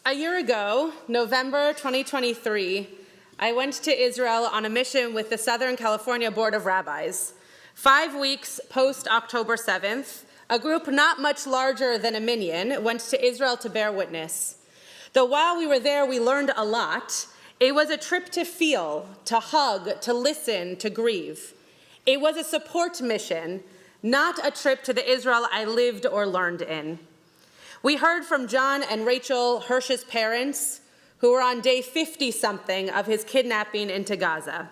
A year ago, November 2023, I went to Israel on a mission with the Southern California Board of Rabbis. 5 weeks post-October 7th, a group not much larger than a minyan went to Israel to bear witness. Though while we were there, we learned a lot. It was a trip to feel, to hug, to listen, to grieve. It was a support mission, not a trip to the Israel I lived or learned in. We heard from John and Rachel Hirsch's parents, who were on day 50-something of his kidnapping into Gaza.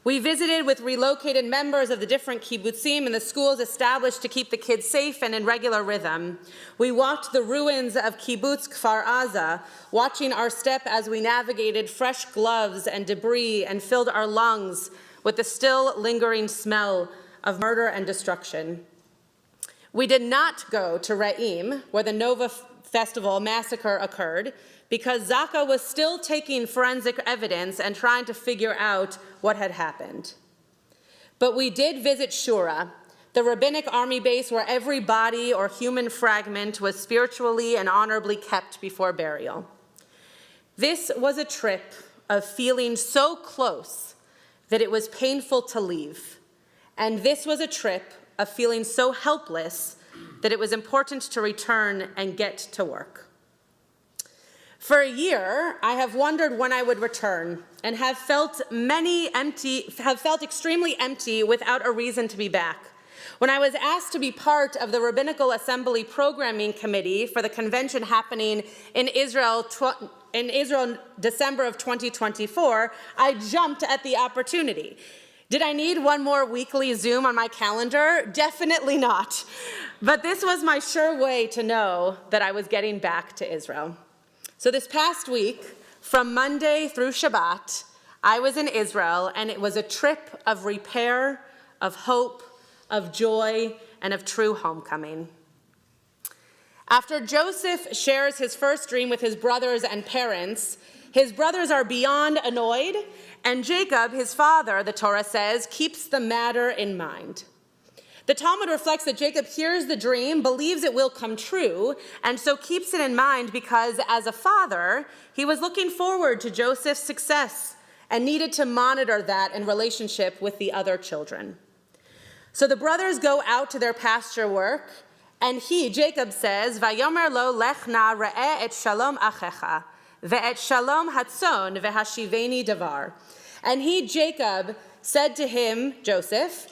We visited with relocated members of the different kibbutzim and the schools established to keep the kids safe and in regular rhythm. We walked the ruins of kibbutz Kfar Aza, watching our step as we navigated fresh gloves and debris and filled our lungs with the still lingering smell of murder and destruction. We did not go to Re'im, where the Nova Festival massacre occurred, because Zaka was still taking forensic evidence and trying to figure out what had happened. But we did visit Shura, the rabbinic army base where every body or human fragment was spiritually and honorably kept before burial. This was a trip of feeling so close that it was painful to leave. And this was a trip of feeling so helpless that it was important to return and get to work. For a year, I have wondered when I would return and have felt extremely empty without a reason to be back. When I was asked to be part of the Rabbinical Assembly Programming Committee for the convention happening in Israel December of 2024, I jumped at the opportunity. Did I need one more weekly Zoom on my calendar? Definitely not. But this was my sure way to know that I was getting back to Israel. So this past week, from Monday through Shabbat, I was in Israel, and it was a trip of repair, of hope, of joy, and of true homecoming. After Joseph shares his first dream with his brothers and parents, his brothers are beyond annoyed, and Jacob, his father, the Torah says, keeps the matter in mind. The Talmud reflects that Jacob hears the dream, believes it will come true, and so keeps it in mind because, as a father, he was looking forward to Joseph's success and needed to monitor that in relationship with the other children. So the brothers go out to their pasture work, and he, Jacob, says, "Vayomer lo lech na re'eh et shalom achecha, ve'et shalom hatzon ve'hashiveni davar." And he, Jacob, said to him, Joseph,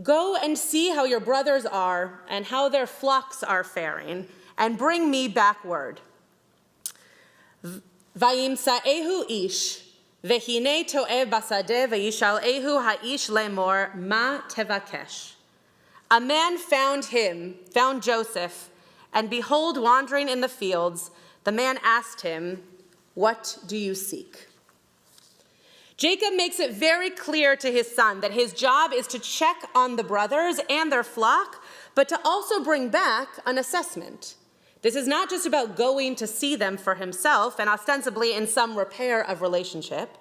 "Go and see how your brothers are and how their flocks are faring, and bring me back word." Vayimsa'ehu ish, vehine to'eh basadeh vayishal'ehu ha'ish lemor ma tevakesh. A man found Joseph, and behold, wandering in the fields, the man asked him, "What do you seek?" Jacob makes it very clear to his son that his job is to check on the brothers and their flock, but to also bring back an assessment. This is not just about going to see them for himself and ostensibly in some repair of relationship,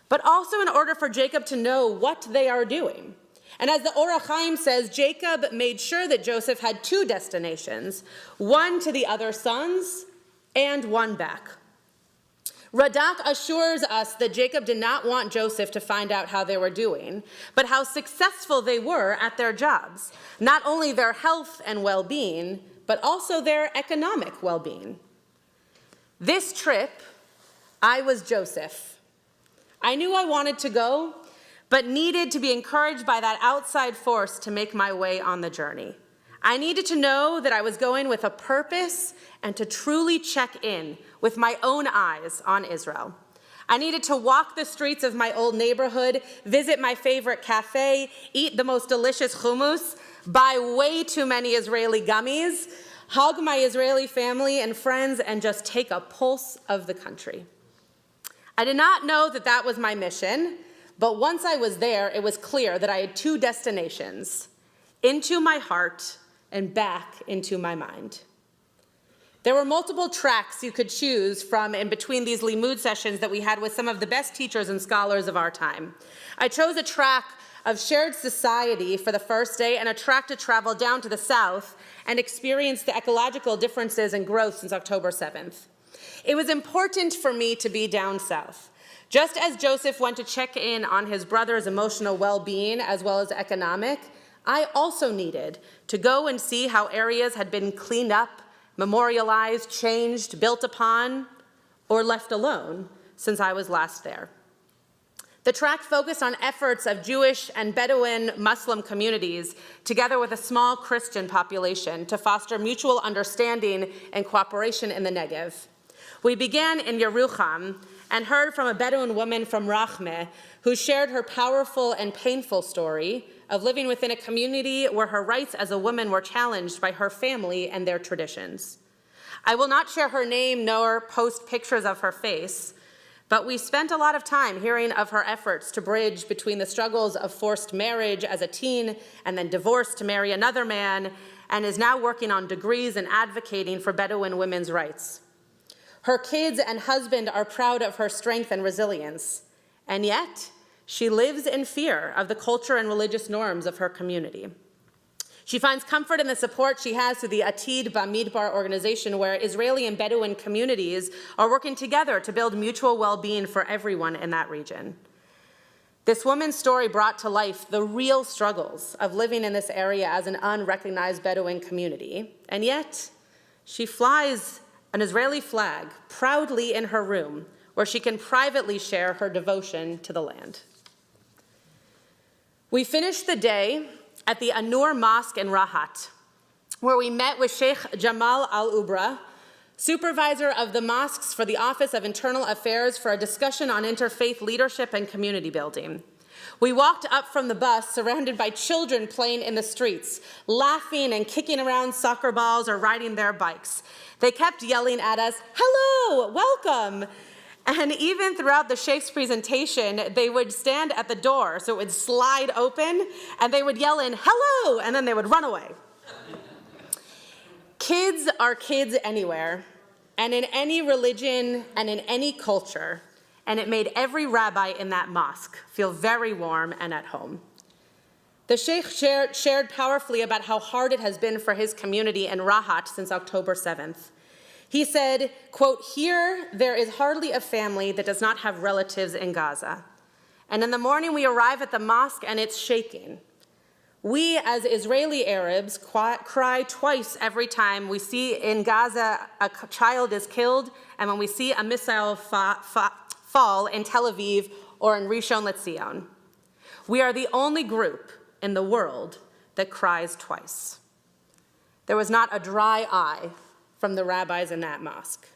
but also in order for Jacob to know what they are doing. And as the Or HaChaim says, Jacob made sure that Joseph had 2 destinations, one to the other sons and one back. Radak assures us that Jacob did not want Joseph to find out how they were doing, but how successful they were at their jobs, not only their health and well-being, but also their economic well-being. This trip, I was Joseph. I knew I wanted to go, but needed to be encouraged by that outside force to make my way on the journey. I needed to know that I was going with a purpose and to truly check in with my own eyes on Israel. I needed to walk the streets of my old neighborhood, visit my favorite cafe, eat the most delicious hummus, buy way too many Israeli gummies, hug my Israeli family and friends, and just take a pulse of the country. I did not know that that was my mission, but once I was there, it was clear that I had 2 destinations, into my heart and back into my mind. There were multiple tracks you could choose from in between these limud sessions that we had with some of the best teachers and scholars of our time. I chose a track of shared society for the first day and a track to travel down to the south and experience the ecological differences and growth since October 7th. It was important for me to be down south. Just as Joseph went to check in on his brother's emotional well-being as well as economic, I also needed to go and see how areas had been cleaned up, memorialized, changed, built upon, or left alone since I was last there. The track focused on efforts of Jewish and Bedouin Muslim communities, together with a small Christian population, to foster mutual understanding and cooperation in the Negev. We began in Yerucham and heard from a Bedouin woman from Rachmeh who shared her powerful and painful story of living within a community where her rights as a woman were challenged by her family and their traditions. I will not share her name nor post pictures of her face, but we spent a lot of time hearing of her efforts to bridge between the struggles of forced marriage as a teen and then divorce to marry another man, and is now working on degrees and advocating for Bedouin women's rights. Her kids and husband are proud of her strength and resilience, and yet she lives in fear of the culture and religious norms of her community. She finds comfort in the support she has through the Atid Bamidbar organization, where Israeli and Bedouin communities are working together to build mutual well-being for everyone in that region. This woman's story brought to life the real struggles of living in this area as an unrecognized Bedouin community, and yet she flies an Israeli flag proudly in her room, where she can privately share her devotion to the land. We finished the day at the Anur Mosque in Rahat, where we met with Sheikh Jamal Al-Ubra, supervisor of the mosques for the Office of Internal Affairs, for a discussion on interfaith leadership and community building. We walked up from the bus surrounded by children playing in the streets, laughing and kicking around soccer balls or riding their bikes. They kept yelling at us, "Hello, welcome." And even throughout the Sheikh's presentation, they would stand at the door, so it would slide open, and they would yell in, "Hello," and then they would run away. Kids are kids anywhere, and in any religion and in any culture, and it made every rabbi in that mosque feel very warm and at home. The Sheikh shared powerfully about how hard it has been for his community in Rahat since October 7th. He said, quote, "Here there is hardly a family that does not have relatives in Gaza. And in the morning we arrive at the mosque and it's shaking. We as Israeli Arabs cry twice every time we see in Gaza a child is killed and when we see a missile fall in Tel Aviv or in Rishon LeZion. We are the only group in the world that cries twice." There was not a dry eye from the rabbis in that mosque.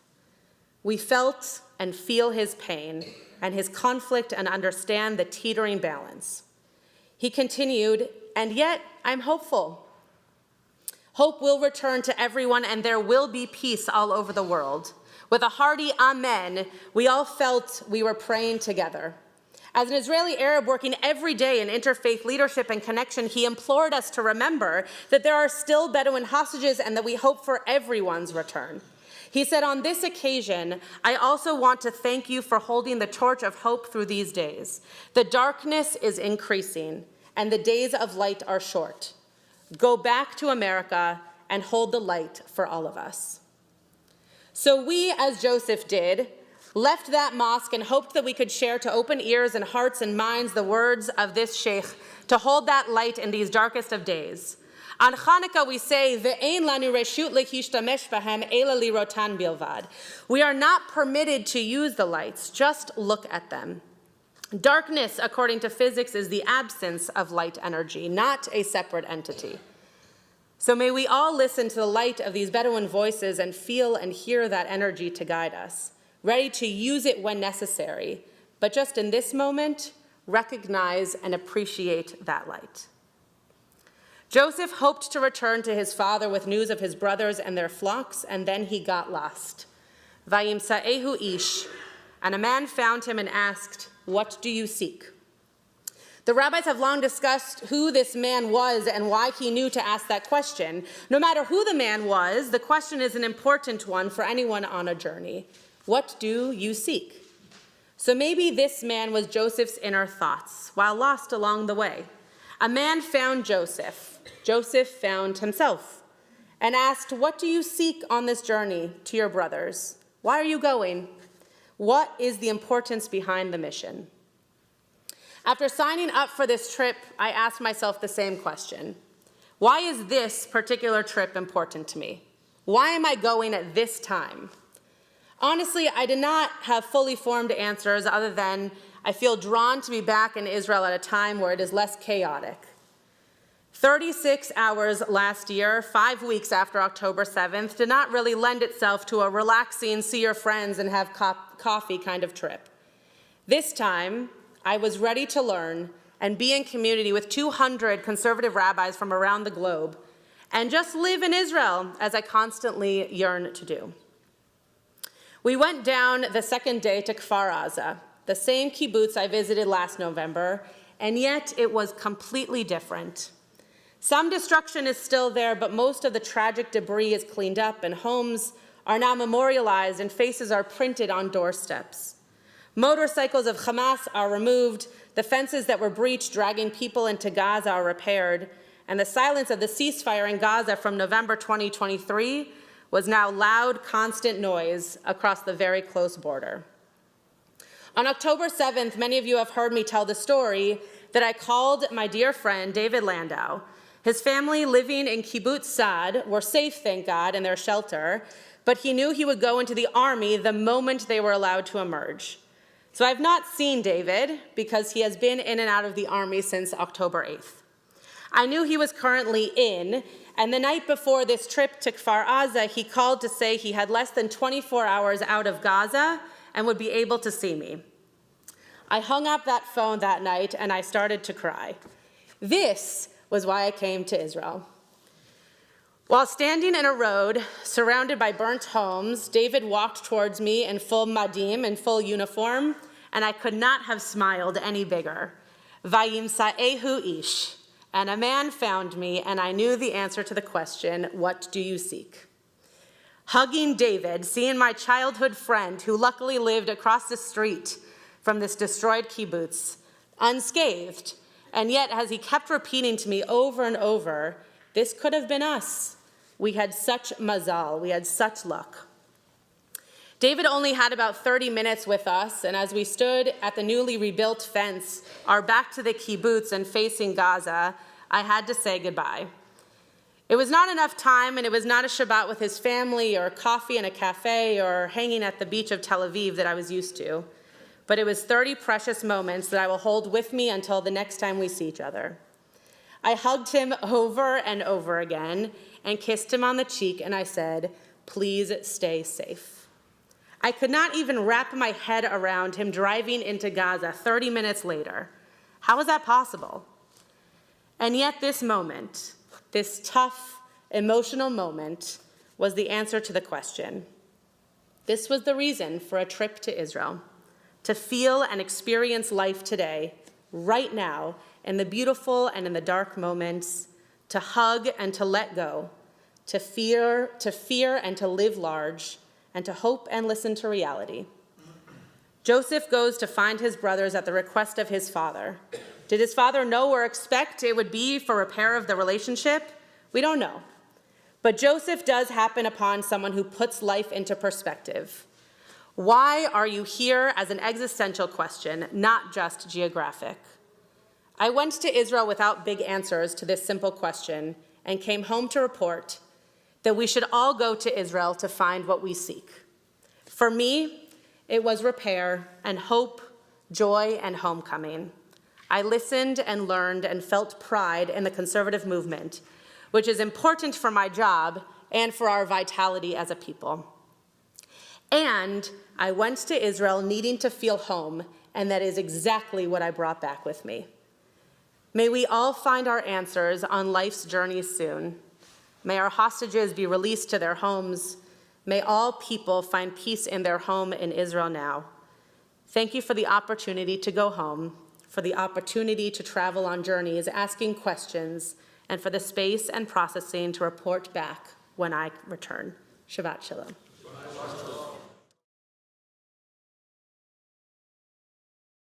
We felt and feel his pain and his conflict and understand the teetering balance. He continued, "And yet I'm hopeful. Hope will return to everyone and there will be peace all over the world." With a hearty amen, we all felt we were praying together. As an Israeli Arab working every day in interfaith leadership and connection, he implored us to remember that there are still Bedouin hostages and that we hope for everyone's return. He said, "On this occasion, I also want to thank you for holding the torch of hope through these days. The darkness is increasing and the days of light are short. Go back to America and hold the light for all of us." So we, as Joseph did, left that mosque and hoped that we could share to open ears and hearts and minds the words of this sheikh to hold that light in these darkest of days. On Hanukkah we say, "Ve'ein lanu reshut lehishtamesh bahem ela lirotan bilvad." We are not permitted to use the lights, just look at them. Darkness, according to physics, is the absence of light energy, not a separate entity. So may we all listen to the light of these Bedouin voices and feel and hear that energy to guide us, ready to use it when necessary, but just in this moment, recognize and appreciate that light. Joseph hoped to return to his father with news of his brothers and their flocks, and then he got lost. Vayimsa'ehu ish, and a man found him and asked, "What do you seek?" The rabbis have long discussed who this man was and why he knew to ask that question. No matter who the man was, the question is an important one for anyone on a journey. What do you seek? So maybe this man was Joseph's inner thoughts while lost along the way. A man found Joseph. Joseph found himself and asked, "What do you seek on this journey to your brothers?" Why are you going? What is the importance behind the mission? After signing up for this trip, I asked myself the same question. Why is this particular trip important to me? Why am I going at this time? Honestly, I did not have fully formed answers other than I feel drawn to be back in Israel at a time where it is less chaotic. 36 hours last year, 5 weeks after October 7th, did not really lend itself to a relaxing, see your friends and have coffee kind of trip. This time, I was ready to learn and be in community with 200 conservative rabbis from around the globe and just live in Israel as I constantly yearn to do. We went down the second day to Kfar Aza, the same kibbutz I visited last November, and yet it was completely different. Some destruction is still there, but most of the tragic debris is cleaned up and homes are now memorialized and faces are printed on doorsteps. Motorcycles of Hamas are removed, the fences that were breached dragging people into Gaza are repaired, and the silence of the ceasefire in Gaza from November 2023 was now loud, constant noise across the very close border. On October 7th, many of you have heard me tell the story that I called my dear friend David Landau. His family living in Kibbutz Saad were safe, thank God, in their shelter, but he knew he would go into the army the moment they were allowed to emerge. So I've not seen David because he has been in and out of the army since October 8th. I knew he was currently in, and the night before this trip to Kfar Aza, he called to say he had less than 24 hours out of Gaza and would be able to see me. I hung up that phone that night and I started to cry. This was why I came to Israel. While standing in a road surrounded by burnt homes, David walked towards me in full madim, in full uniform, and I could not have smiled any bigger. Vayimsa'ehu ish. And a man found me, and I knew the answer to the question, what do you seek? Hugging David, seeing my childhood friend who luckily lived across the street from this destroyed kibbutz, unscathed, and yet as he kept repeating to me over and over, this could have been us. We had such mazal, we had such luck. David only had about 30 minutes with us, and as we stood at the newly rebuilt fence, our back to the kibbutz and facing Gaza, I had to say goodbye. It was not enough time, and it was not a Shabbat with his family or coffee in a cafe or hanging at the beach of Tel Aviv that I was used to, but it was 30 precious moments that I will hold with me until the next time we see each other. I hugged him over and over again and kissed him on the cheek, and I said, please stay safe. I could not even wrap my head around him driving into Gaza 30 minutes later. How was that possible? And yet this moment, this tough, emotional moment, was the answer to the question. This was the reason for a trip to Israel, to feel and experience life today, right now, in the beautiful and in the dark moments, to hug and to let go, to fear and to live large, and to hope and listen to reality. Joseph goes to find his brothers at the request of his father. Did his father know or expect it would be for repair of the relationship? We don't know. But Joseph does happen upon someone who puts life into perspective. Why are you here as an existential question, not just geographic? I went to Israel without big answers to this simple question and came home to report that we should all go to Israel to find what we seek. For me, it was repair and hope, joy and homecoming. I listened and learned and felt pride in the conservative movement, which is important for my job and for our vitality as a people. And I went to Israel needing to feel home, and that is exactly what I brought back with me. May we all find our answers on life's journey soon. May our hostages be released to their homes. May all people find peace in their home in Israel now. Thank you for the opportunity to go home, for the opportunity to travel on journeys, asking questions, and for the space and processing to report back when I return. Shabbat Shalom.